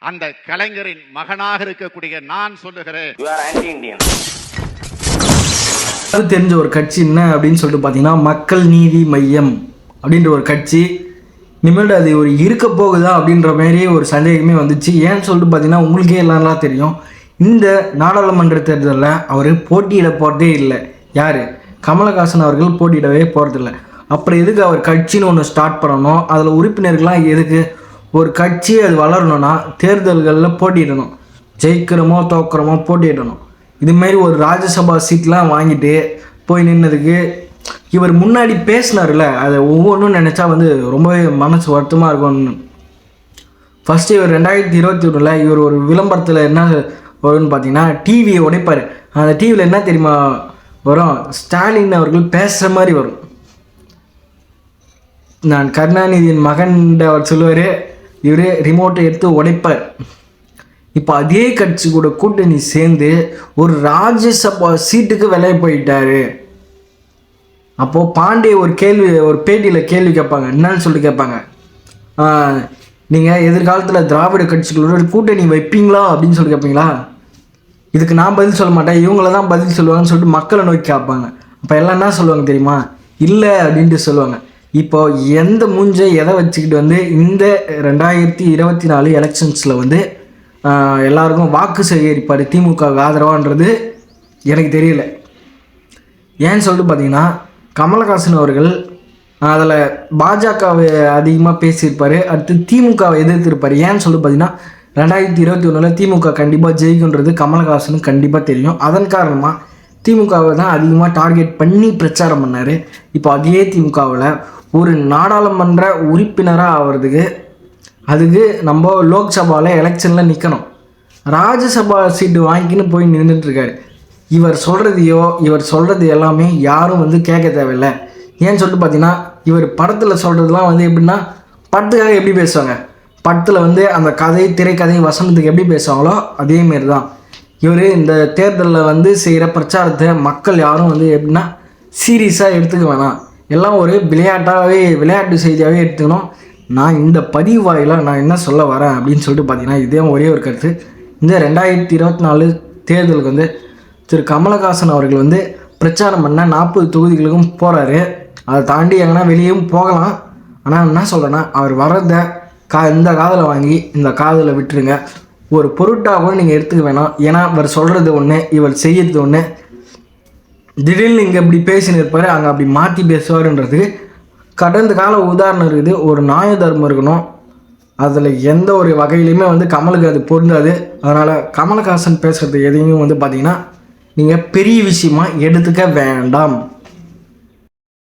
அந்த கலைஞரின் மகனாக இருக்கக்கூடிய நான் சொல்லுகிறேன், அது தெரிஞ்ச ஒரு கட்சி என்ன அப்படின்னு சொல்லிட்டு பார்த்தீங்கன்னா மக்கள் நீதி மையம் அப்படின்ற ஒரு கட்சி. இனிமேல் அது ஒரு இருக்க போகுதா அப்படின்ற மாதிரி ஒரு சந்தேகமே வந்துச்சு. ஏன்னு சொல்லிட்டு பார்த்தீங்கன்னா உங்களுக்கே எல்லாம் தெரியும், இந்த நாடாளுமன்ற தேர்தலில் அவர் போட்டியிட போகிறதே இல்லை. யார்? கமலஹாசன் அவர்கள் போட்டியிடவே போகிறதில்ல. அப்புறம் எதுக்கு அவர் கட்சின்னு ஒன்று ஸ்டார்ட் பண்ணணும்? அதில் உறுப்பினர்கள்லாம் எதுக்கு? ஒரு கட்சி அது வளரணும்னா தேர்தல்களில் போட்டியிடணும், ஜெயிக்கிறோமோ தோக்கிறோமோ போட்டியிடணும். இதுமாரி ஒரு ராஜ்யசபா சீட்லாம் வாங்கிட்டு போய் நின்னதுக்கு இவர் முன்னாடி பேசினார்ல, அதை ஒவ்வொன்றும் நினச்சா ரொம்பவே மனசு வருத்தமாக இருக்கும்னு. ஃபஸ்ட்டு இவர் 2021 இவர் ஒரு விளம்பரத்தில் என்ன வரும்னு பார்த்தீங்கன்னா டிவியை உடைப்பார். அந்த டிவியில் என்ன தெரியுமா வரும்? ஸ்டாலின் அவர்கள் பேசுகிற மாதிரி வரும். நான் கருணாநிதியின் மகன் அவர் சொல்லுவார், இவர் ரிமோட்டை எடுத்து உடைப்பார். இப்போ அதே கட்சி கூட கூட்டணி சேர்ந்து ஒரு ராஜ்யசபா சீட்டுக்கு விலையை போயிட்டாரு. அப்போது பாண்டே ஒரு பேட்டியில் கேள்வி கேட்பாங்க. என்னன்னு சொல்லிட்டு கேட்பாங்க, நீங்கள் எதிர்காலத்தில் திராவிட கட்சிகளோட கூட்டணி வைப்பீங்களா அப்படின்னு சொல்லி கேட்பீங்களா? இதுக்கு நான் பதில் சொல்ல மாட்டேன், இவங்கள தான் பதில் சொல்லுவாங்கன்னு சொல்லிட்டு மக்களை நோக்கி கேட்பாங்க. அப்போ எல்லாம் என்ன சொல்லுவாங்க தெரியுமா? இல்லை அப்படின்ட்டு சொல்லுவாங்க. இப்போ எந்த மூஞ்சை எதை வச்சுக்கிட்டு இந்த 2024 எலெக்ஷன்ஸில் எல்லாருக்கும் வாக்கு சேகரிப்பார் திமுக ஆதரவான்றது எனக்கு தெரியல. ஏன்னு சொல்லிட்டு பார்த்தீங்கன்னா கமலஹாசன் அவர்கள் அதில் பாஜகவை அதிகமாக பேசியிருப்பார், அடுத்து திமுகவை எதிர்த்திருப்பார். ஏன்னு சொல்லிட்டு பார்த்தீங்கன்னா 2021 திமுக கண்டிப்பாக ஜெயிக்குன்றது கமலஹாசனுக்கு கண்டிப்பாக தெரியும். அதன் காரணமாக திமுகவை தான் அதிகமாக டார்கெட் பண்ணி பிரச்சாரம் பண்ணார். இப்போ அதே திமுகவில் ஒரு நாடாளுமன்ற உறுப்பினராக ஆகிறதுக்கு அதுக்கு நம்ம லோக்சபாவில் எலெக்ஷனில் நிற்கணும். ராஜ்யசபா சீட்டு வாங்கிக்கின்னு போய் நின்றுட்டுருக்காரு. இவர் சொல்கிறது எல்லாமே யாரும் கேட்க தேவையில்லை. ஏன்னு சொல்லிட்டு பார்த்தீங்கன்னா இவர் படத்தில் சொல்கிறதுலாம் எப்படின்னா படத்துக்காக எப்படி பேசுவாங்க, படத்தில் அந்த கதை திரைக்கதை வசனத்துக்கு எப்படி பேசுவாங்களோ அதேமாரி தான் இவர் இந்த தேர்தலில் செய்கிற பிரச்சாரத்தை மக்கள் யாரும் எப்படின்னா சீரியஸாக எடுத்துக்க வேணாம், எல்லாம் ஒரு விளையாட்டு செய்தியாகவே எடுத்துக்கணும். நான் இந்த பதிவு வாயிலாக நான் என்ன சொல்ல வரேன் அப்படின்னு சொல்லிட்டு பார்த்தீங்கன்னா இதே ஒரே ஒரு கருத்து. இந்த 2024 தேர்தலுக்கு திரு கமலஹாசன் அவர்கள் பிரச்சாரம் பண்ண 40 தொகுதிகளுக்கும் போகிறாரு. அதை தாண்டி எங்கன்னா வெளியும் போகலாம். ஆனால் என்ன சொல்கிறேன்னா அவர் வர்றதை இந்த காதில் வாங்கி இந்த காதில் விட்டுருங்க. ஒரு பொருட்டாக கூட நீங்கள் எடுத்துக்க வேணாம். ஏன்னா இவர் சொல்கிறது ஒன்று, இவர் செய்யறது ஒன்று. திடீர்னு இங்கே இப்படி பேசின்னு இருப்பார், அங்கே அப்படி மாற்றி பேசுவார்ன்றதுக்கு கடந்த கால உதாரணம் இருக்குது. ஒரு நியாய தர்மம் இருக்கணும், அதில் எந்த ஒரு வகையிலையுமே கமலுக்கு அது பொருந்தாது. அதனால் கமலஹாசன் பேசுகிறது எதையும் பார்த்தீங்கன்னா நீங்கள் பெரிய விஷயமா எடுத்துக்க வேண்டாம்.